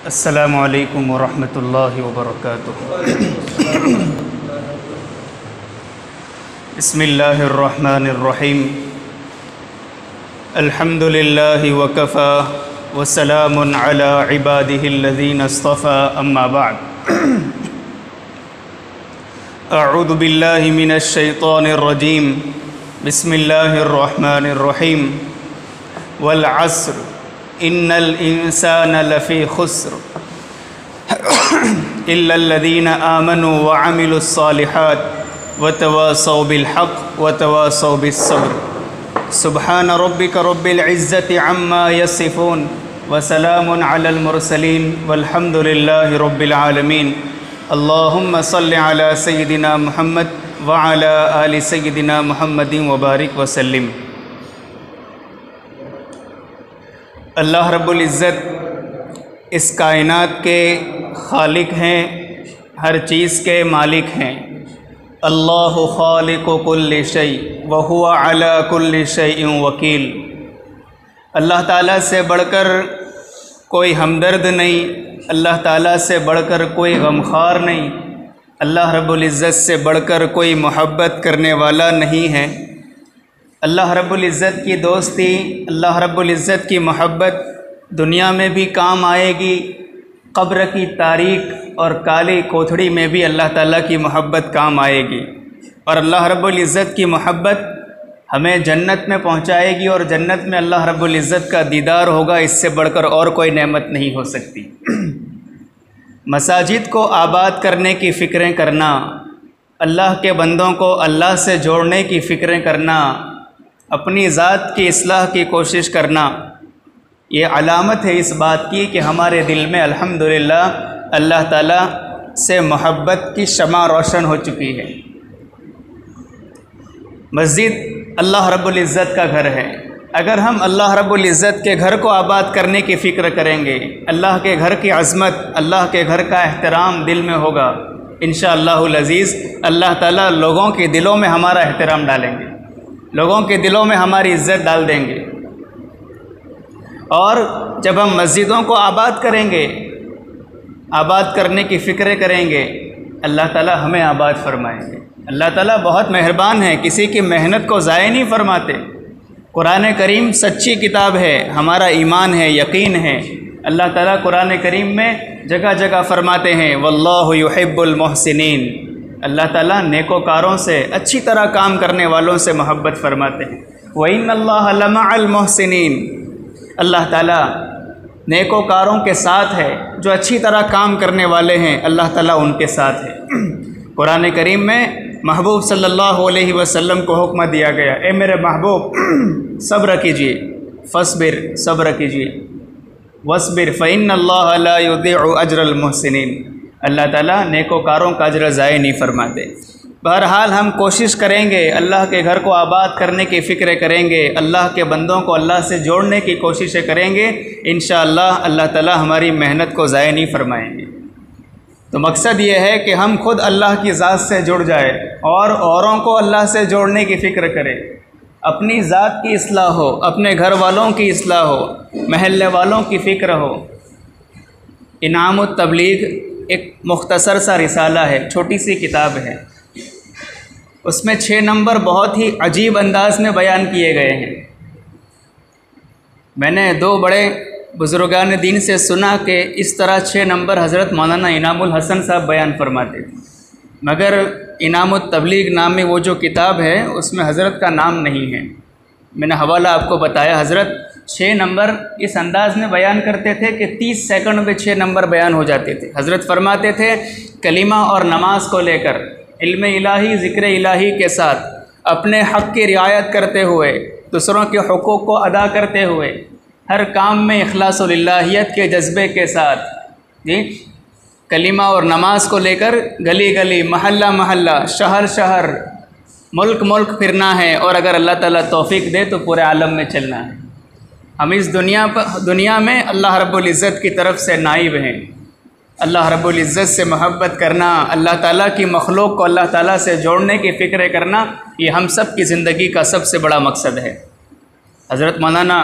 अस्सलामु अलैकुम वरहमतुल्लाहि वबरकातुहू। बिस्मिल्लाहिर्रहमानिर्रहीम। अल्हम्दुलिल्लाहि वकफ़ा वस्सलामुन अला इबादिहिल्लज़ीना इस्तफ़ा अम्मा बअद। अऊज़ु बिल्लाहि मिनश शैतानिर्रजीम। बिस्मिल्लाहिर्रहमानिर्रहीम। वल अस्र इन्नल इंसाना लफ़ी खुस्र इल्लल्लज़ीना आमनू व अमिलुस्सालिहात व तवासौ बिल हक़ व तवासौ बिस्सब्र। सुब्हान रब्बिका रब्बिल इज़्ज़ति अम्मा यसिफ़ून व सलामुन अलल मुरसलीन वल्हम्दुलिल्लाहि रब्बिल आलमीन। अल्लाहुम्मा सल्लि अला सय्यिदिना मुहम्मद व अला आलि सय्यिदिना मुहम्मदिन व बारिक व सल्लिम। अल्लाह रब्बुल इज़्ज़त इस कायनात के खालिक हैं, हर चीज़ के मालिक हैं। अल्लाहु खालिक़ु कुल्लि शै व हुवा अला कुल्लि शैइन वकील। अल्लाह ताला से बढ़कर कोई हमदर्द नहीं, अल्लाह ताला से बढ़कर कोई गमखार नहीं, अल्लाह रब्बुल इज़्ज़त से बढ़कर कोई मोहब्बत करने वाला नहीं है। अल्लाह रब्बुल इज़्ज़त की दोस्ती, अल्लाह रब्बुल इज़्ज़त की मोहब्बत दुनिया में भी काम आएगी, कब्र की तारीक और काली कोठड़ी में भी अल्लाह ताला की मोहब्बत काम आएगी। और अल्लाह रब्बुल इज़्ज़त की मोहब्बत हमें जन्नत में पहुंचाएगी और जन्नत में अल्लाह रब्बुल इज़्ज़त का दीदार होगा। इससे बढ़कर और कोई नेमत नहीं हो सकती। मसाजिद को आबाद करने की फ़िक्रें करना, अल्लाह के बंदों को अल्लाह से जोड़ने की फ़िक्रें करना, अपनी ज़ात की इस्लाह की कोशिश करना, ये अलामत है इस बात की कि हमारे दिल में अल्हम्दुलिल्लाह अल्लाह ताला से मोहब्बत की शमा रोशन हो चुकी है। मस्जिद अल्लाह रब्बुल इज़्ज़त का घर है। अगर हम अल्लाह रब्बुल इज़्ज़त के घर को आबाद करने की फ़िक्र करेंगे, अल्लाह के घर की अज़मत, अल्लाह के घर का एहतराम दिल में होगा, इंशाअल्लाहुल अज़ीज़ अल्लाह ताला लोगों के दिलों में हमारा एहतराम डालेंगे, लोगों के दिलों में हमारी इज़्ज़त डाल देंगे। और जब हम मस्जिदों को आबाद करेंगे, आबाद करने की फ़िक्र करेंगे, अल्लाह ताला हमें आबाद फरमाएंगे। अल्लाह ताला बहुत मेहरबान है, किसी की मेहनत को ज़ाय नहीं फरमाते। कुरान करीम सच्ची किताब है, हमारा ईमान है, यकीन है। अल्लाह ताला कुरान करीम में जगह जगह फरमाते हैं वल्लाहु युहिब्बुल मुहसिनीन। अल्लाह ताला नेकोकारों से, अच्छी तरह काम करने वालों से मोहब्बत फरमाते हैं। व इन्नल्लाह लमअल मुहसिनीन। अल्लाह ताला नेकोकारों के साथ है, जो अच्छी तरह काम करने वाले हैं, अल्लाह ताला उनके साथ है। कुरान करीम में महबूब सल्लल्लाहु अलैहि वसल्लम को हुक्म दिया गया, ए मेरे महबूब सब्र कीजिए, फस्बिर सब्र कीजिए, वस्बिर फ़इन्नल्लाह ला युज़ीउ अज्रल मुहसिनीन। अल्लाह ताला नेकोकारों का अज्र ज़ाय नहीं फरमाते। बहरहाल हम कोशिश करेंगे, अल्लाह के घर को आबाद करने की फ़िक्र करेंगे, अल्लाह के बंदों को अल्लाह से जोड़ने की कोशिशें करेंगे, इंशाअल्लाह अल्लाह ताला हमारी मेहनत को ज़ाय नहीं फरमाएंगे। तो मकसद ये है कि हम खुद अल्लाह की ज़ात से जुड़ जाए और औरों को अल्लाह से जोड़ने की फ़िक्र करें। अपनी ज़ात की इस्लाह हो, अपने घर वालों की इस्लाह हो, महल्ले वालों की फ़िक्र हो। इनामुत तबलीग एक मुख्तसर सा रिसाला है, छोटी सी किताब है। उसमें 6 नंबर बहुत ही अजीब अंदाज में बयान किए गए हैं। मैंने 2 बड़े बुज़ुर्गान दीन से सुना कि इस तरह 6 नंबर हज़रत मौलाना इनामुल हसन साहब बयान फरमाते थे, मगर इनामुत तबलीग नाम में वो जो किताब है उसमें हज़रत का नाम नहीं है। मैंने हवाला आपको बताया। हज़रत 6 नंबर इस अंदाज़ में बयान करते थे कि 30 सेकंड में 6 नंबर बयान हो जाते थे। हज़रत फरमाते थे कलीमा और नमाज को लेकर, इल्म इलाही, ज़िक्र इलाही के साथ, अपने हक़ की रियायत करते हुए, दूसरों के हुकूक़ को अदा करते हुए, हर काम में इखलास लिल्लाहियत के जज्बे के साथ जी कलीमा और नमाज को लेकर गली गली, महल्ला महल्ला, शहर शहर, मुल्क मुल्क फिरना है। और अगर अल्लाह ताला तौफ़ीक दे तो पूरे आलम में चलना है। हम इस दुनिया में अल्लाह रब्बुल इज़्ज़त की तरफ से नाइब हैं। अल्लाह रब्बुल इज़्ज़त से मोहब्बत करना, अल्लाह ताला की मखलूक को अल्लाह ताला से जोड़ने की फ़िक्र करना, ये हम सब की ज़िंदगी का सबसे बड़ा मकसद है। हज़रत मौलाना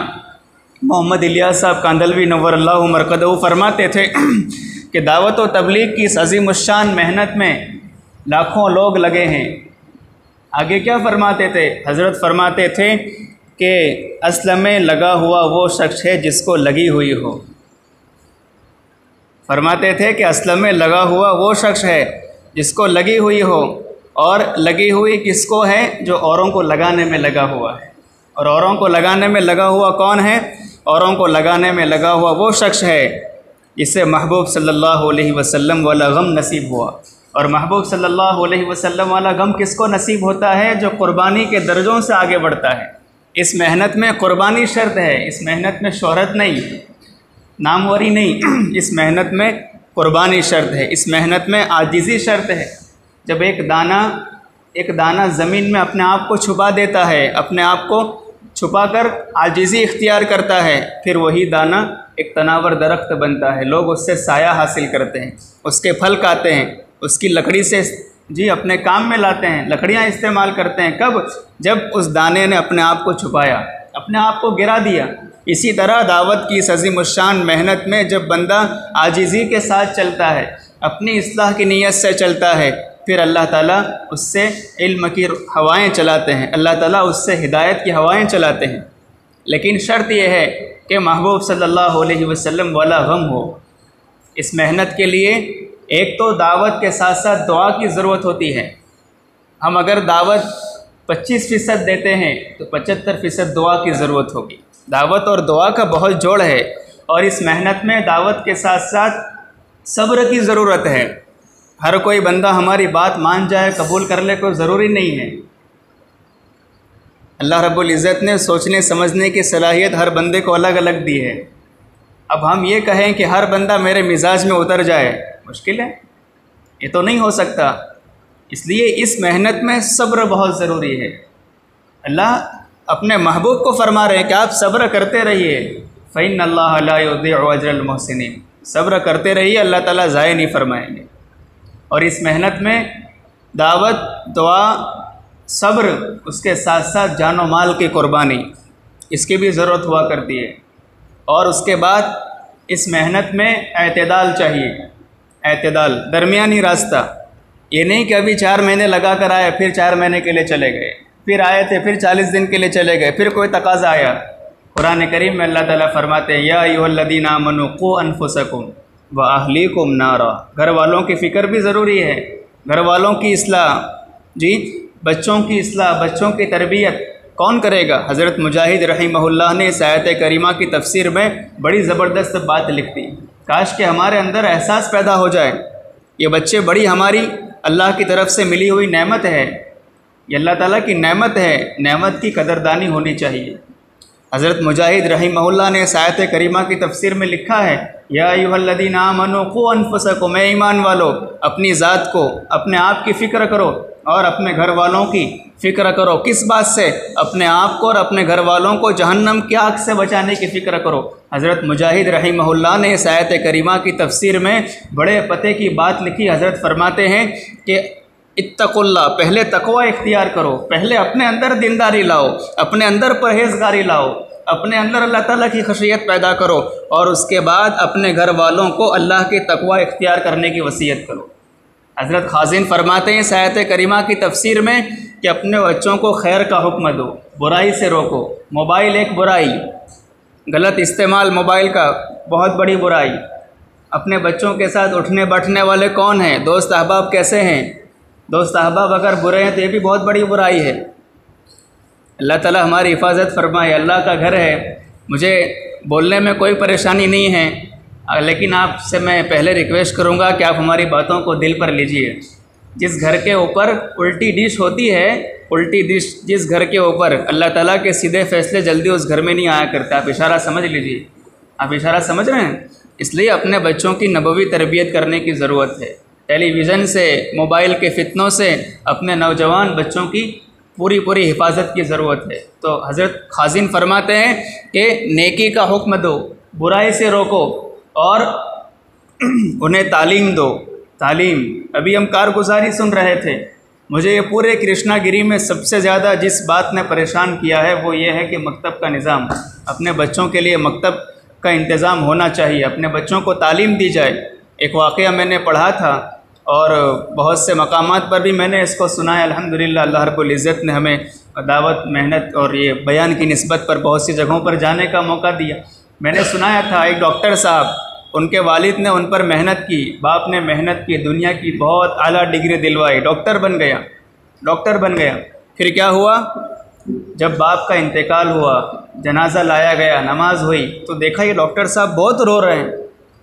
मोहम्मद इलियास साहब कांदलवी नव्वरल्लाहु मरकदहू फरमाते थे कि दावत व तबलीग की इस अज़ीमुश्शान मेहनत में लाखों लोग लगे हैं। आगे क्या फरमाते थे? हज़रत फरमाते थे कि असल में लगा हुआ वो शख्स है जिसको लगी हुई हो। फरमाते थे कि असल में लगा हुआ वो शख्स है जिसको लगी हुई हो। और लगी हुई किसको है? जो औरों को लगाने में लगा हुआ है। और औरों को लगाने में लगा हुआ कौन है? औरों को लगाने में लगा हुआ वो शख्स है जिससे महबूब सल्लल्लाहु अलैहि वसल्लम वाला गम नसीब हुआ। और महबूब सल्लल्लाहु अलैहि वसल्लम वाला गम किसको नसीब होता है? जो कुर्बानी के दर्जों से आगे बढ़ता है। इस मेहनत में कुर्बानी शर्त है, इस मेहनत में शोहरत नहीं, नामवरी नहीं, इस मेहनत में कुर्बानी शर्त है, इस मेहनत में आजिज़ी शर्त है। जब एक दाना ज़मीन में अपने आप को छुपा देता है, अपने आप को छुपा कर आजिज़ी इख्तियार करता है, फिर वही दाना एक तनावर दरख्त बनता है। लोग उससे साया हासिल करते हैं, उसके फल खाते हैं, उसकी लकड़ी से जी अपने काम में लाते हैं, लकड़ियाँ इस्तेमाल करते हैं। कब? जब उस दाने ने अपने आप को छुपाया, अपने आप को गिरा दिया। इसी तरह दावत की इस अज़ीमुश्शान मेहनत में जब बंदा आजिज़ी के साथ चलता है, अपनी इस्लाह की नीयत से चलता है, फिर अल्लाह ताला उससे इल्म की हवाएं चलाते हैं, अल्लाह ताला उससे हिदायत की हवाएं चलाते हैं। लेकिन शर्त यह है कि महबूब सल्लल्लाहु अलैहि वसल्लम वाला गम हो। इस मेहनत के लिए एक तो दावत के साथ साथ दुआ की ज़रूरत होती है। हम अगर दावत 25% देते हैं तो 75% दुआ की ज़रूरत होगी। दावत और दुआ का बहुत जोड़ है। और इस मेहनत में दावत के साथ साथ सब्र की ज़रूरत है। हर कोई बंदा हमारी बात मान जाए, कबूल कर ले, कोई ज़रूरी नहीं है। अल्लाह रब्बुल इज़्ज़त ने सोचने समझने की सलाहियत हर बंदे को अलग अलग दी है। अब हम ये कहें कि हर बंदा मेरे मिजाज में उतर जाए, मुश्किल है, ये तो नहीं हो सकता। इसलिए इस मेहनत में सब्र बहुत ज़रूरी है। अल्लाह अपने महबूब को फरमा रहे हैं कि आप सब्र करते रहिए, फ़इन्नल्लाह ला युज़ीअु अज्रल मुहसिनीन। सब्र करते रहिए, अल्लाह ताला ज़ाय नहीं फरमाएंगे। और इस मेहनत में दावत, दुआ, सब्र, उसके साथ साथ जान व माल की कुर्बानी, इसकी भी ज़रूरत हुआ करती है। और उसके बाद इस मेहनत में एतदाल चाहिए, एतदाल, दरमियानी रास्ता। ये नहीं कि अभी 4 महीने लगा कर आए, फिर 4 महीने के लिए चले गए, फिर आए थे, फिर 40 दिन के लिए चले गए, फिर कोई तकाज़ा आया। कुरान करीम में अल्लाह ताला फरमाते हैं, या अय्युहल्लज़ीना आमनू क़ू अनफुसकुम व अहलीकुम नारा। घर वालों की फ़िक्र भी ज़रूरी है, घर वालों की इस्लाह, जी बच्चों की इस्लाह, बच्चों की तरबियत कौन करेगा? हज़रत मुजाहिद रहिमहुल्लाह ने इस आयत करीमा की तफसीर में बड़ी ज़बरदस्त बात लिखती। काश कि हमारे अंदर एहसास पैदा हो जाए, ये बच्चे बड़ी हमारी अल्लाह की तरफ से मिली हुई नेमत है, ये अल्लाह ताला की नेमत है, नेमत की कदरदानी होनी चाहिए। हज़रत मुजाहिद रहिमहुल्लाह ने इस आयत करीमा की तफसीर में लिखा है, या अय्युहल्लज़ीना आमनू क़ू अनफुसकुम, ए ईमान वालों, अपनी ज़ात को, अपने आप की फ़िक्र करो और अपने घर वालों की फ़िक्र करो। किस बात से? अपने आप को और अपने घर वालों को जहन्नम की आग से बचाने की फ़िक्र करो। हज़रत मुजाहिद रहिमहुल्लाह ने इस आयत करीमा की तफसीर में बड़े पते की बात लिखी। हज़रत फरमाते हैं कि इत्तक़ुल्लाह, पहले तक़वा इख्तियार करो, पहले अपने अंदर दीनदारी लाओ, अपने अंदर परहेज़गारी लाओ, अपने अंदर अल्लाह ताला की खशियत पैदा करो, और उसके बाद अपने घर वालों को अल्लाह के तक़वा इख्तियार करने की वसीयत करो। हज़रत खाज़िन फरमाते हैं इस आयत करीमा की तफसीर में कि अपने बच्चों को खैर का हुक्म दो, बुराई से रोको। मोबाइल एक बुराई, गलत इस्तेमाल मोबाइल का बहुत बड़ी बुराई। अपने बच्चों के साथ उठने बैठने वाले कौन हैं? दोस्त अहबाब कैसे हैं? दोस्त अहबाब अगर बुरे हैं तो ये भी बहुत बड़ी बुराई है। अल्लाह ताला हमारी हिफाजत फरमाए। अल्लाह का घर है, मुझे बोलने में कोई परेशानी नहीं है, लेकिन आपसे मैं पहले रिक्वेस्ट करूंगा कि आप हमारी बातों को दिल पर लीजिए। जिस घर के ऊपर उल्टी डिश होती है, उल्टी डिश जिस घर के ऊपर, अल्लाह ताला के सीधे फैसले जल्दी उस घर में नहीं आया करते। आप इशारा समझ लीजिए, आप इशारा समझ रहे हैं। इसलिए अपने बच्चों की नबवी तरबियत करने की ज़रूरत है। टेलीविज़न से, मोबाइल के फितनों से अपने नौजवान बच्चों की पूरी हिफाजत की ज़रूरत है। तो हज़रत खाज़िन फरमाते हैं कि नेकी का हुक्म दो, बुराई से रोको और उन्हें तालीम दो। तालीम, अभी हम कारगुजारी सुन रहे थे, मुझे ये पूरे कृष्णागिरी में सबसे ज़्यादा जिस बात ने परेशान किया है वो ये है कि मकतब का निज़ाम, अपने बच्चों के लिए मकतब का इंतज़ाम होना चाहिए, अपने बच्चों को तालीम दी जाए। एक वाक़या मैंने पढ़ा था और बहुत से मकामात पर भी मैंने इसको सुना है। अल्हम्दुलिल्लाह अल्लाह रब्बुल इज़्ज़त ने हमें दावत, मेहनत और ये बयान की निस्बत पर बहुत सी जगहों पर जाने का मौका दिया। मैंने सुनाया था एक डॉक्टर साहब, उनके वालिद ने उन पर मेहनत की, बाप ने मेहनत की, दुनिया की बहुत आला डिग्री दिलवाई, डॉक्टर बन गया। फिर क्या हुआ, जब बाप का इंतकाल हुआ, जनाजा लाया गया, नमाज हुई, तो देखा ये डॉक्टर साहब बहुत रो रहे हैं।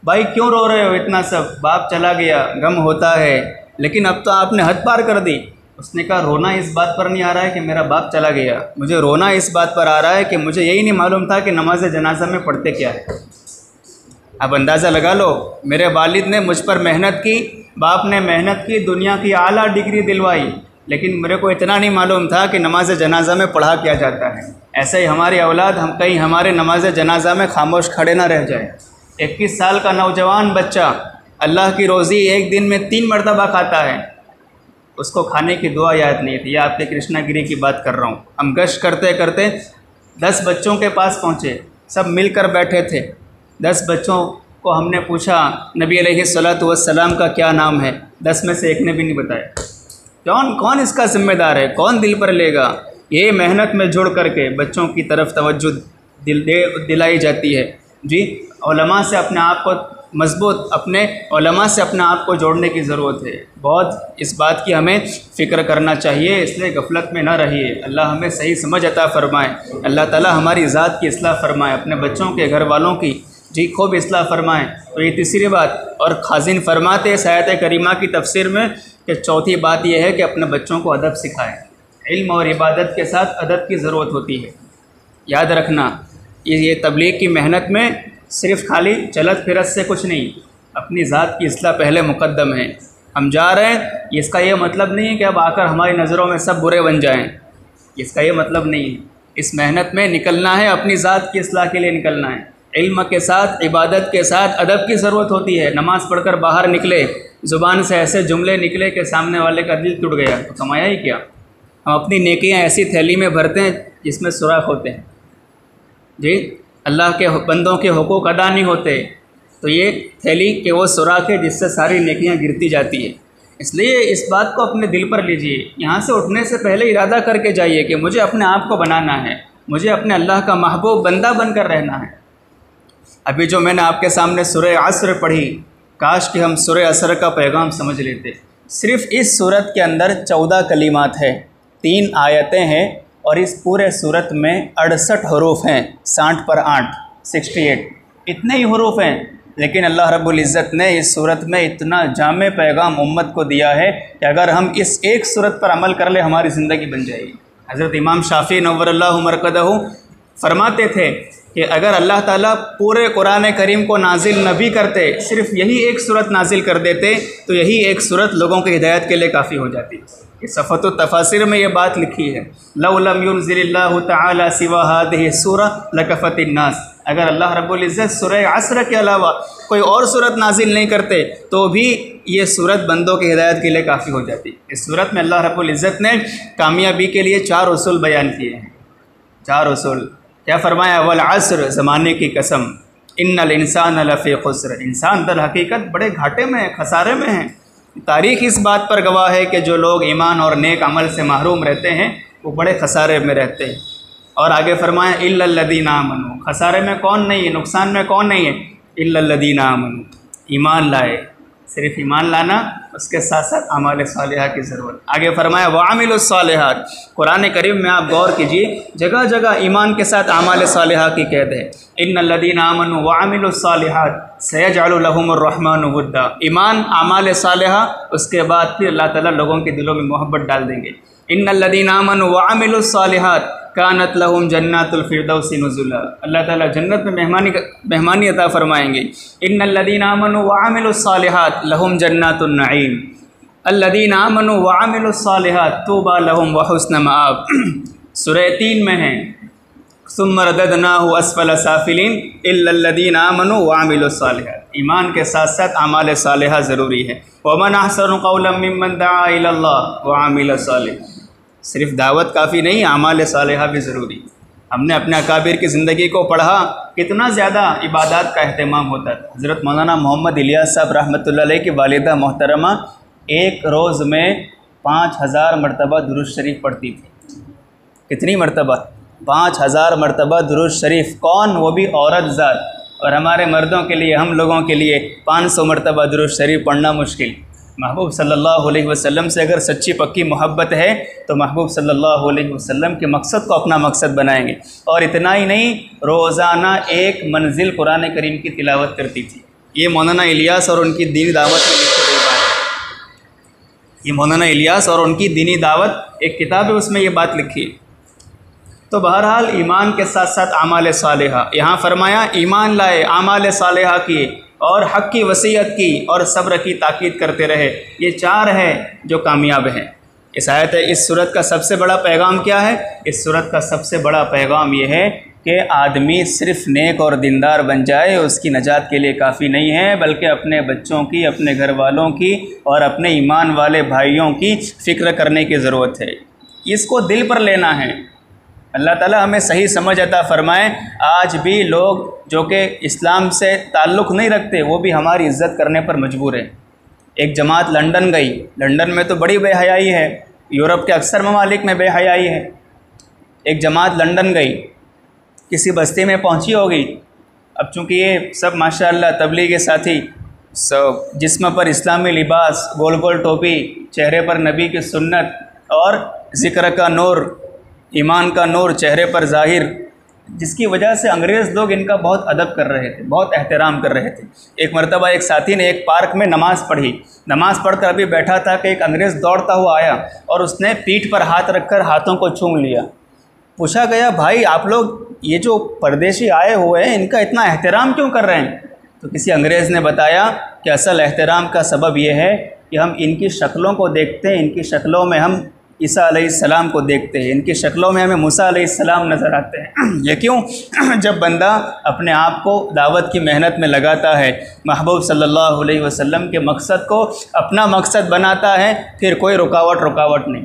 भाई क्यों रो रहे हो इतना सब, बाप चला गया, गम होता है, लेकिन अब तो आपने हद पार कर दी। उसने कहा रोना इस बात पर नहीं आ रहा है कि मेरा बाप चला गया, मुझे रोना इस बात पर आ रहा है कि मुझे यही नहीं मालूम था कि नमाज जनाजा में पढ़ते क्या है। अब अंदाज़ा लगा लो, मेरे वालिद ने मुझ पर मेहनत की, बाप ने मेहनत की, दुनिया की आला डिग्री दिलवाई, लेकिन मेरे को इतना नहीं मालूम था कि नमाज जनाजा में पढ़ा क्या जाता है। ऐसे ही हमारी औलाद, हम कहीं हमारे नमाज जनाजा में खामोश खड़े ना रह जाए। 21 साल का नौजवान बच्चा अल्लाह की रोज़ी एक दिन में 3 मरतबा खाता है, उसको खाने की दुआ याद नहीं थी। यह आपके कृष्णागिरी की बात कर रहा हूँ। हम गश्त करते करते 10 बच्चों के पास पहुँचे, सब मिलकर बैठे थे। 10 बच्चों को हमने पूछा नबी अलैहिस्सलातु वस्सलाम का क्या नाम है, 10 में से एक ने भी नहीं बताया। कौन इसका ज़िम्मेदार है, कौन दिल पर लेगा। ये मेहनत में जुड़ करके बच्चों की तरफ तवज्जो दिलाई जाती है। जी, उलमा से अपने आप को मजबूत, अपने उलमा से अपने आप को जोड़ने की ज़रूरत है। बहुत इस बात की हमें फ़िक्र करना चाहिए, इसलिए गफलत में ना रहिए। अल्लाह हमें सही समझ अता फ़रमाए, अल्लाह ताला हमारी ज़ात की इस्लाह फ़रमाए, अपने बच्चों के, घर वालों की जी खूब इस्लाह फ़रमाएँ। तो ये तीसरी बात। और खाजिन फरमाते इस आयत करीमा की तफसीर में कि चौथी बात यह है कि अपने बच्चों को अदब सिखाएँ। इल्म और इबादत के साथ अदब की ज़रूरत होती है। याद रखना, ये तबलीग की मेहनत में सिर्फ़ खाली चलत फिरत से कुछ नहीं, अपनी ज़ात की इस्लाह पहले मुक़द्दम है। हम जा रहे हैं, इसका ये मतलब नहीं है कि अब आकर हमारी नज़रों में सब बुरे बन जाएं, इसका ये मतलब नहीं है। इस मेहनत में निकलना है, अपनी ज़ात की इस्लाह के लिए निकलना है। इल्म के साथ, इबादत के साथ अदब की ज़रूरत होती है। नमाज़ पढ़कर बाहर निकले, ज़ुबान से ऐसे जुमले निकले कि सामने वाले का दिल टूट गया, तो कमाया ही क्या। हम अपनी नेकियां ऐसी थैली में भरते हैं जिसमें सुराख होते हैं। जी, अल्लाह के बंदों के हुकूक अदा नहीं होते, तो ये थैली के वो सुराख है जिससे सारी नेकियां गिरती जाती है। इसलिए इस बात को अपने दिल पर लीजिए। यहाँ से उठने से पहले इरादा करके जाइए कि मुझे अपने आप को बनाना है, मुझे अपने अल्लाह का महबूब बंदा बनकर रहना है। अभी जो मैंने आपके सामने सूरह असर पढ़ी, काश कि हम सूरह असर का पैगाम समझ लेते। सिर्फ़ इस सूरत के अंदर 14 कलिमात है, 3 आयतें हैं और इस पूरे सूरत में 68 हरूफ हैं, 60 पर 8, 68 इतने ही हरूफ हैं। लेकिन अल्लाह रब्बुल इज़्ज़त ने इस सूरत में इतना जामे पैगाम उम्मत को दिया है कि अगर हम इस एक सूरत पर अमल कर ले हमारी ज़िंदगी बन जाएगी। हज़रत इमाम शाफ़ी नव्वरल्लाहु मरकदहू फरमाते थे कि अगर अल्लाह ताला पूरे कुरान करीम को नाजिल न भी करते, सिर्फ़ यही एक सूरत नाजिल कर देते, तो यही एक सूरत लोगों की हिदायत के लिए काफ़ी हो जाती। इस सफ़तुत तफ़ासिर में ये बात लिखी है, लौ लम युनज़िलिल्लाहु तआला सिवा हादिहि सूरा लकफ़तिन नास। अगर अल्लाह रब्बुल इज़्ज़त सूरह असर के अलावा कोई और सूरत नाजिल नहीं करते तो भी ये सूरत बंदों की हिदायत के लिए काफ़ी हो जाती। इस सूरत में अल्लाह रब्बुल इज़्ज़त ने कामयाबी के लिए 4 उसूल बयान किए हैं। 4 उसूल क्या फरमाया, वल अस्र, ज़माने की कसम, इन्नल इंसान लफ़ी खुस्र, इंसान दर हकीकत बड़े घाटे में है, खसारे में है। तारीख़ इस बात पर गवाह है कि जो लोग ईमान और नेक अमल से महरूम रहते हैं वो बड़े खसारे में रहते हैं। और आगे फरमाया इल्लल्लज़ीना आमनू, खसारे में कौन नहीं है, नुकसान में कौन नहीं है, इल्लल्लज़ीना आमनू, ईमान लाए। सिर्फ ईमान लाना, उसके साथ साथ अमाल सालिहा की ज़रूरत। आगे फरमाया वआमिलुस सालिहात, कुरान करीम में आप गौर कीजिए, जगह जगह ईमान के साथ अमाल सालिहा की कैद है। इन्नल्लज़ीना आमनू वआमिलुस सालिहात सयजअलु लहुमुर रहमानु वुद्दा, ईमान अमाल सालिहा, उसके बाद फिर अल्लाह ताला लोगों के दिलों में मोहब्बत डाल देंगे। इन्नल्लज़ीना आमनू वआमिलुस सालिहात कानत लहुम जन्नातुल फिरदौसी नुज़ुला, अल्लाह ताला जन्नत में मेहमानी अता फरमाएंगे। इन्नल्लज़ीना आमनू वआमिलुस सालिहात लहुम जन्नातुन नईम, अल्लज़ीना आमनू वआमिलुस सालिहात तूबा लहुम व हुस्न मआब। सूरह 3 में है, सुम्मा रददनाहु अस्फला साफिलीन इल्लल्लज़ीना आमनू वआमिलुस सालिहात। ईमान के साथ साथ आमाल सालिहा ज़रूरी है। वमन अहसनु क़ौलन मिम्मन दआ इलल्लाह व अमिल सालिह। सिर्फ दावत काफ़ी नहीं, आमाल सालिहा भी ज़रूरी। हमने अपने अकाबिर की ज़िंदगी को पढ़ा, कितना ज़्यादा इबादत का अहतमाम होता था। हज़रत मौलाना मोहम्मद इलियास साहब रहमतुल्लाह अलैह की वालिदा मोहतरमा एक रोज़ में 5000 मरतबा दुरूद शरीफ पढ़ती थी। कितनी मरतबा? 5000 मरतबा दुरूद शरीफ। कौन? वो भी औरत ज़ात। और हमारे मर्दों के लिए, हम लोगों के लिए 500 मरतबा दुरूद शरीफ पढ़ना मुश्किल। महबूब सल्लल्लाहु अलैहि वसल्लम से अगर सच्ची पक्की मोहब्बत है तो महबूब सल्लल्लाहु अलैहि वसल्लम के मकसद को अपना मकसद बनाएंगे। और इतना ही नहीं, रोज़ाना एक मंजिल कुरान करीम की तिलावत करती थी। ये मौलाना इलियास और उनकी दीनी दावत में लिखी गई बात है। ये मौलाना इलियास और उनकी दीनी दावत एक किताब है, उसमें ये बात लिखी है। तो बहरहाल ईमान के साथ साथ आमाल सालिहा, यहाँ फरमाया ईमान लाए, आमाल सालिहा किए और हक़ की वसीयत की और सब्र की ताकीद करते रहे। ये 4 हैं जो कामयाब हैं। इस आयत इस सूरत का सबसे बड़ा पैगाम क्या है? इस सूरत का सबसे बड़ा पैगाम ये है कि आदमी सिर्फ नेक और दीनदार बन जाए उसकी नजात के लिए काफ़ी नहीं है, बल्कि अपने बच्चों की, अपने घर वालों की और अपने ईमान वाले भाइयों की फ़िक्र करने की ज़रूरत है। इसको दिल पर लेना है। अल्लाह ताला हमें सही समझ अता फ़रमाए। आज भी लोग जो कि इस्लाम से ताल्लुक़ नहीं रखते वो भी हमारी इज़्ज़त करने पर मजबूर है। एक जमात लंदन गई, लंदन में तो बड़ी बेहयाई है, यूरोप के अक्सर ममालिक में बेहयाई है। एक जमात लंदन गई, किसी बस्ती में पहुंची होगी। अब चूँकि ये सब माशाअल्लाह तबलीग के साथी, सब जिस्म पर इस्लामी लिबास, गोल गोल टोपी, चेहरे पर नबी की सुन्नत और ज़िक्र का नूर, ईमान का नूर चेहरे पर ज़ाहिर, जिसकी वजह से अंग्रेज़ लोग इनका बहुत अदब कर रहे थे, बहुत एहतराम कर रहे थे। एक मरतबा एक साथी ने एक पार्क में नमाज़ पढ़ी। नमाज़ पढ़कर अभी बैठा था कि एक अंग्रेज़ दौड़ता हुआ आया और उसने पीठ पर हाथ रखकर हाथों को चूम लिया। पूछा गया, भाई आप लोग ये जो परदेशी आए हुए हैं इनका इतना एहतराम क्यों कर रहे हैं? तो किसी अंग्रेज़ ने बताया कि असल एहतराम का सबब यह है कि हम इनकी शक्लों को देखते हैं, इनकी शक्लों में हम ईसा अलैहिस्सलाम को देखते हैं, इनकी शक्लों में हमें मूसा अलैहिस्सलाम नज़र आते हैं। ये क्यों? जब बंदा अपने आप को दावत की मेहनत में लगाता है, महबूब सल्लल्लाहु अलैहि वसल्लम के मकसद को अपना मकसद बनाता है, फिर कोई रुकावट नहीं।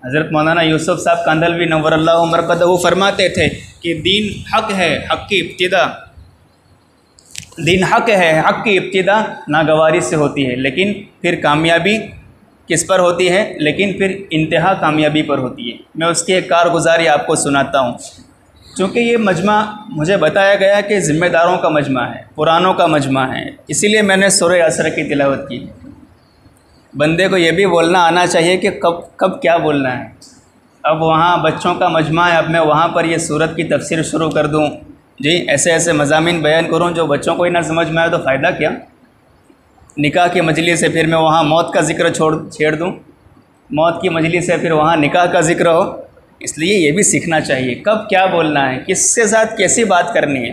हज़रत मौलाना यूसुफ साहब कांदलवी नव्वरल्लाहु मरकदहू फरमाते थे कि दीन हक़ है, हक़ की इब्तिदा, दीन हक़ है, हक़ की इब्तिदा नागवारी से होती है, लेकिन फिर कामयाबी किस पर होती है? लेकिन फिर इंतहा कामयाबी पर होती है। मैं उसकी एक कारगुजारी आपको सुनाता हूँ। चूँकि ये मजमा मुझे बताया गया कि ज़िम्मेदारों का मजमा है, पुरानों का मजमा है, इसीलिए मैंने सूरह असर की तिलावत की। बंदे को ये भी बोलना आना चाहिए कि कब क्या बोलना है। अब वहाँ बच्चों का मजमा है, अब मैं वहाँ पर ये सूरत की तफसीर शुरू कर दूँ जी, ऐसे ऐसे मज़ामीन बयान करूँ जो बच्चों को ही ना समझ में आए तो फ़ायदा क्या? निकाह की मजलिस से फिर मैं वहाँ मौत का ज़िक्र छेड़ दूँ, मौत की मजलिस से फिर वहाँ निकाह का ज़िक्र हो। इसलिए ये भी सीखना चाहिए कब क्या बोलना है, किसके साथ कैसी बात करनी है।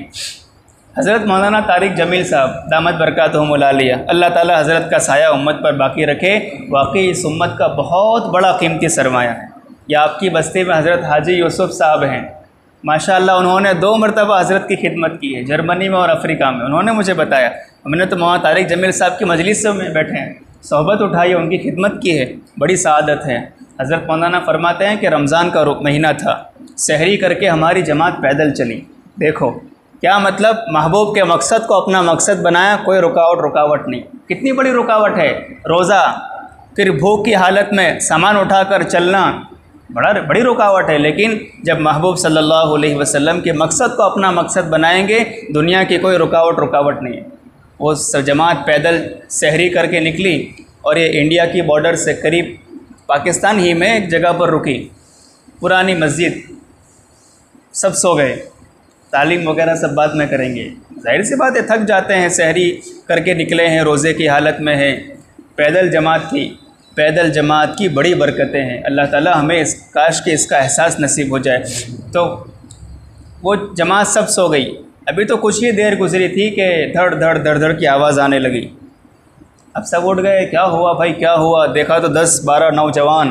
हज़रत मौलाना तारिक जमील साहब दामत बरकातहुमुल आलिया, अल्लाह ताला हज़रत का साया उम्मत पर बाकी रखे। वाकई इस उम्मत का बहुत बड़ा कीमती सरमाया है। या आपकी बस्ती में हज़रत हाजी यूसुफ साहब हैं, माशाअल्लाह उन्होंने 2 मरतबा हज़रत की खिदमत की है, जर्मनी में और अफ्रीका में। उन्होंने मुझे बताया, हमने तो मौलाना तारिक जमील साहब की मजलिस में बैठे हैं, सोहबत उठाई है, उनकी खिदमत की है, बड़ी सआदत है। हज़रत मौलाना फरमाते हैं कि रमज़ान का महीना था, सहरी करके हमारी जमात पैदल चली। देखो क्या मतलब, महबूब के मकसद को अपना मकसद बनाया, कोई रुकावट नहीं। कितनी बड़ी रुकावट है, रोज़ा, फिर भूख की हालत में सामान उठाकर चलना, बड़ी रुकावट है। लेकिन जब महबूब सल्लल्लाहु अलैहि वसल्लम के मकसद को अपना मकसद बनाएंगे, दुनिया की कोई रुकावट नहीं है। वो जमात पैदल सहरी करके निकली और ये इंडिया की बॉर्डर से करीब पाकिस्तान ही में एक जगह पर रुकी। पुरानी मस्जिद, सब सो गए, तालीम वगैरह सब बाद में करेंगे। जाहिर सी बात है थक जाते हैं, सहरी करके निकले हैं, रोज़े की हालत में हैं। पैदल जमात की बड़ी बरकतें हैं। अल्लाह ताला हमें काश के इसका एहसास नसीब हो जाए। तो वो जमात सब सो गई। अभी तो कुछ ही देर गुजरी थी कि धड़ की आवाज़ आने लगी। अब सब उठ गए, क्या हुआ भाई क्या हुआ? देखा तो 10-12 नौजवान,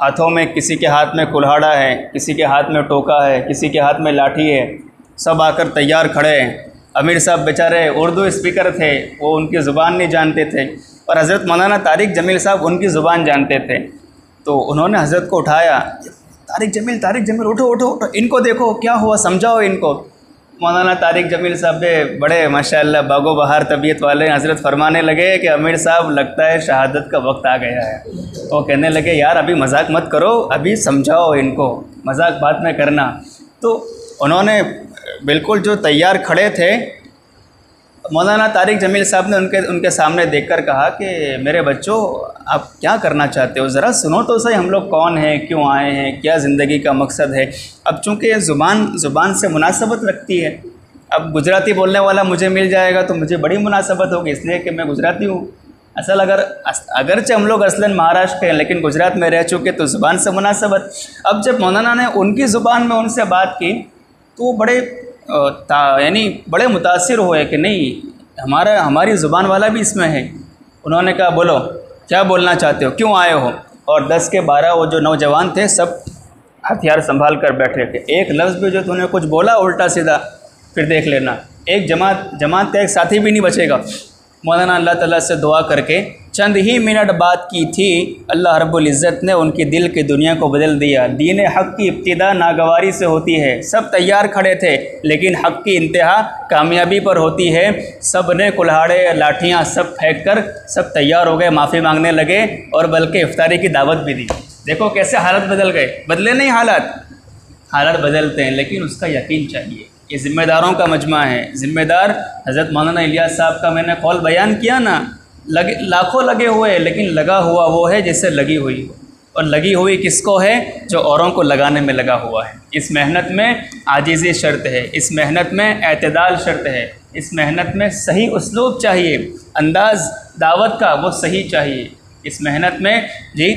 हाथों में, किसी के हाथ में कुल्हाड़ा है, किसी के हाथ में टोका है, किसी के हाथ में लाठी है, सब आकर तैयार खड़े हैं। अमीर साहब बेचारे उर्दू स्पीकर थे, वो उनकी ज़ुबान नहीं जानते थे, और हज़रत मौलाना तारिक जमील साहब उनकी ज़ुबान जानते थे। तो उन्होंने हज़रत को उठाया, तारिक जमील उठो उठो उठो, इनको देखो क्या हुआ, समझाओ इनको। मौलाना तारिक जमील साहब बड़े माशाअल्लाह बागो बहार तबीयत वाले, हज़रत फरमाने लगे कि अमीर साहब लगता है शहादत का वक्त आ गया है। तो कहने लगे यार अभी मजाक मत करो, अभी समझाओ इनको, मजाक बाद में करना। तो उन्होंने बिल्कुल जो तैयार खड़े थे, मौलाना तारिक जमील साहब ने उनके सामने देखकर कहा कि मेरे बच्चों आप क्या करना चाहते हो, ज़रा सुनो तो सही, हम लोग कौन हैं, क्यों आए हैं, क्या ज़िंदगी का मकसद है। अब चूँकि ज़ुबान से मुनासबत रखती है, अब गुजराती बोलने वाला मुझे मिल जाएगा तो मुझे बड़ी मुनासबत होगी, इसलिए कि मैं गुजराती हूँ। असल अगरचे हम लोग असलन महाराष्ट्र के हैं, लेकिन गुजरात में रह चुके, तो ज़ुबान से मुनासबत। अब जब मौलाना ने उनकी ज़ुबान में उनसे बात की तो वो बड़े यानी बड़े मुतासिर हुए कि नहीं हमारी ज़ुबान वाला भी इसमें है। उन्होंने कहा बोलो क्या बोलना चाहते हो, क्यों आए हो। और 10 के 12 वो जो नौजवान थे सब हथियार संभाल कर बैठे थे। एक लफ्ज़ भी जो तूने कुछ बोला उल्टा सीधा फिर देख लेना, एक जमात का एक साथी भी नहीं बचेगा। मौलाना अल्लाह ताला से दुआ करके चंद ही मिनट बात की थी, अल्लाह रब्बुल इज़्ज़त ने उनके दिल की दुनिया को बदल दिया। दीन हक़ की इब्तिदा नागवारी से होती है। सब तैयार खड़े थे, लेकिन हक़ की इंतहा कामयाबी पर होती है। सब ने कुल्हाड़े लाठियाँ सब फेंक कर सब तैयार हो गए, माफ़ी मांगने लगे, और बल्कि इफ्तारी की दावत भी दी। देखो कैसे हालत बदल गए। बदले नहीं हालात बदलते हैं, लेकिन उसका यकीन चाहिए। ये ज़िम्मेदारों का मजमा है। ज़िम्मेदार हज़रत मौलाना इलियास साहब का मैंने कौल बयान किया ना, लाखों लगे हुए, लेकिन लगा हुआ वो है जिससे लगी हुई हो। और लगी हुई किसको है? जो औरों को लगाने में लगा हुआ है। इस मेहनत में आजिज़ी शर्त है, इस मेहनत में एतदाल शर्त है, इस मेहनत में सही उसलूब चाहिए, अंदाज़ दावत का वो सही चाहिए। इस मेहनत में जी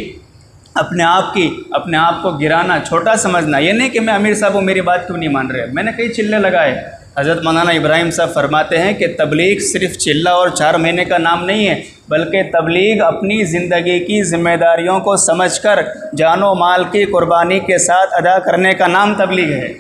अपने आप को गिराना, छोटा समझना, ये नहीं कि मैं अमीर साहब वो मेरी बात क्यों नहीं मान रहे। मैंने कई चिल्ले लगाए। हज़रत मौलाना इब्राहिम साहब फरमाते हैं कि तबलीग सिर्फ़ चिल्ला और 4 महीने का नाम नहीं है, बल्कि तबलीग अपनी ज़िंदगी की ज़िम्मेदारियों को समझकर जानो माल की कुर्बानी के साथ अदा करने का नाम तबलीग है।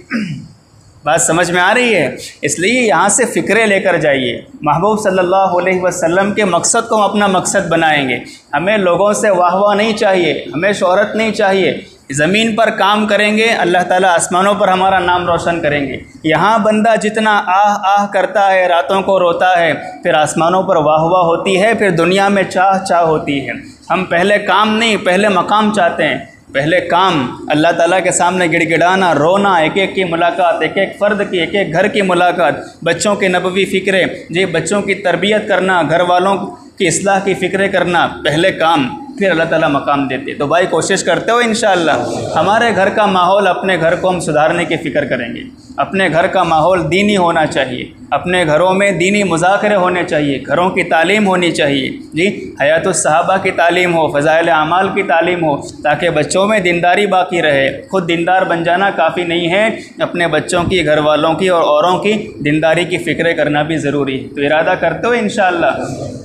बात समझ में आ रही है? इसलिए यहाँ से फ़िक्रें लेकर जाइए। महबूब सल्लल्लाहु अलैहि वसल्लम के मकसद को हम अपना मकसद बनाएंगे। हमें लोगों से वाहवा नहीं चाहिए, हमें शोहरत नहीं चाहिए। ज़मीन पर काम करेंगे, अल्लाह ताला आसमानों पर हमारा नाम रोशन करेंगे। यहाँ बंदा जितना आह आह करता है, रातों को रोता है, फिर आसमानों पर वाहवा होती है, फिर दुनिया में चाह होती है। हम पहले काम नहीं, पहले मकाम चाहते हैं। पहले काम, अल्लाह ताला के सामने गिड़गिड़ाना, रोना, एक एक की मुलाकात, एक एक फ़र्द की, एक एक घर की मुलाकात, बच्चों के नबवी फ़िक्रे, जी बच्चों की तरबियत करना, घर वालों की इस्लाह की फ़िक्रें करना, पहले काम, फिर अल्लाह ताला मकाम देते। तो भाई कोशिश करते हो इंशाअल्लाह। हमारे घर का माहौल, अपने घर को हम सुधारने की फ़िक्र करेंगे। अपने घर का माहौल दीनी होना चाहिए, अपने घरों में दीनी मुज़ाकरे होने चाहिए, घरों की तालीम होनी चाहिए, जी हयातुस सहाबा की तालीम हो, फ़ज़ाइल आमाल की तालीम हो, ताकि बच्चों में दीनदारी बाकी रहे। खुद दीनदार बन जाना काफ़ी नहीं है, अपने बच्चों की, घर वालों की और औरों की दीनदारी की फ़िक्र करना भी ज़रूरी है। तो इरादा करते हो इंशाअल्लाह।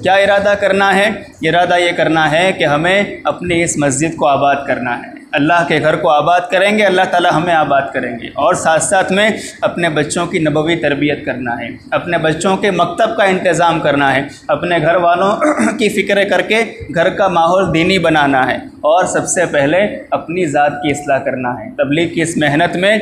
क्या इरादा करना है? इरादा ये करना है कि हमें अपनी इस मस्जिद को आबाद करना है। अल्लाह के घर को आबाद करेंगे, अल्लाह ताला हमें आबाद करेंगे। और साथ साथ में अपने बच्चों की नबवी तरबियत करना है, अपने बच्चों के मकतब का इंतज़ाम करना है, अपने घर वालों की फ़िक्र करके घर का माहौल दीनी बनाना है, और सबसे पहले अपनी ज़ात की इस्लाह करना है। तबलीग की इस मेहनत में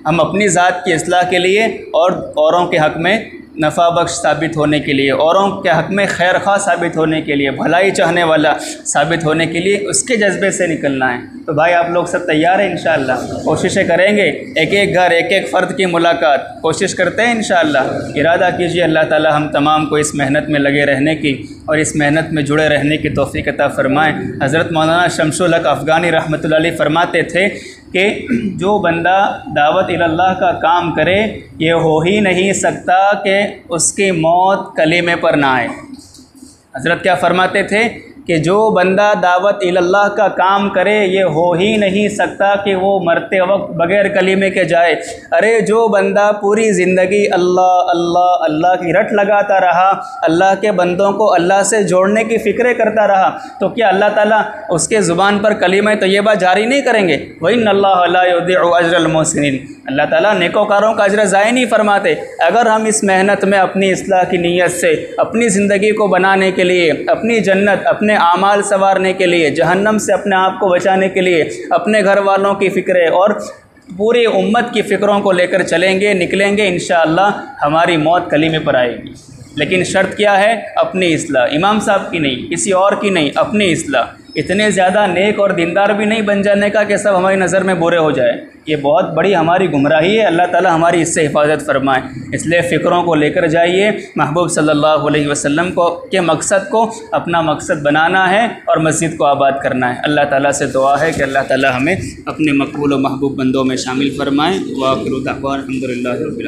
हम अपनी ज़ात की इस्लाह के लिए और औरों के हक़ में नफ़ा बख्श साबित होने के लिए, औरों के हक़ में खैर खा साबित होने के लिए, भलाई चाहने वाला साबित होने के लिए उसके जज्बे से निकलना है। तो भाई आप लोग सब तैयार हैं इंशाअल्लाह? कोशिशें करेंगे, एक एक घर, एक एक फ़र्द की मुलाकात, कोशिश करते हैं इंशाअल्लाह। इरादा कीजिए, अल्लाह ताला हम तमाम को इस मेहनत में लगे रहने की और इस मेहनत में जुड़े रहने की तौफ़ीक़ अता फ़रमाएँ। हज़रत मौलाना शमसुल हक़ अफ़गानी रहमतुल्लाह अलैह फरमाते थे कि जो बंदा दावत इल्लाह का काम करे, ये हो ही नहीं सकता कि उसकी मौत कलीमे पर ना आए। हज़रत क्या फ़रमाते थे कि जो बंदा दावत इल्लल्लाह का काम करे ये हो ही नहीं सकता कि वो मरते वक्त बग़ैर कलीमे के जाए। अरे जो बंदा पूरी ज़िंदगी अल्लाह अल्लाह अल्लाह की रट लगाता रहा, अल्लाह के बंदों को अल्लाह से जोड़ने की फ़िक्रें करता रहा, तो क्या अल्लाह ताला उसके ज़ुबान पर कलीमा तय्यबा जारी नहीं करेंगे? वइन्नल्लाह ला युज़िअु अज्रल मुहसिनीन, अल्लाह ताला नेकोकारों का अजर ज़ाय नहीं फरमाते। अगर हम इस मेहनत में अपनी इस्लाह की नीयत से अपनी ज़िंदगी को बनाने के लिए, अपनी जन्नत, अपने आमाल संवारने के लिए, जहन्नम से अपने आप को बचाने के लिए, अपने घर वालों की फ़िक्रें और पूरी उम्मत की फ़िक्रों को लेकर चलेंगे, निकलेंगे, इंशाअल्लाह हमारी मौत कलीमे पर आएगी। लेकिन शर्त क्या है? अपनी इस्लाह, इमाम साहब की नहीं, किसी और की नहीं, अपनी इस्लाह। इतने ज़्यादा नेक और दीनदार भी नहीं बन जाने का कि सब हमारी नज़र में बुरे हो जाए, ये बहुत बड़ी हमारी गुमराही है। अल्लाह ताला हमारी इससे हिफाजत फरमाए। इसलिए फ़िक्रों को लेकर जाइए, महबूब सल्लल्लाहु अलैहि वसल्लम को के मकसद को अपना मकसद बनाना है और मस्जिद को आबाद करना है। अल्लाह ताला से दुआ है कि अल्लाह ताला हमें अपने मकबूल व महबूब बंदों में शामिल फरमाएँ। व आखिरु दअवाना अल्हम्दुलिल्लाहि रब्बिल आलमीन।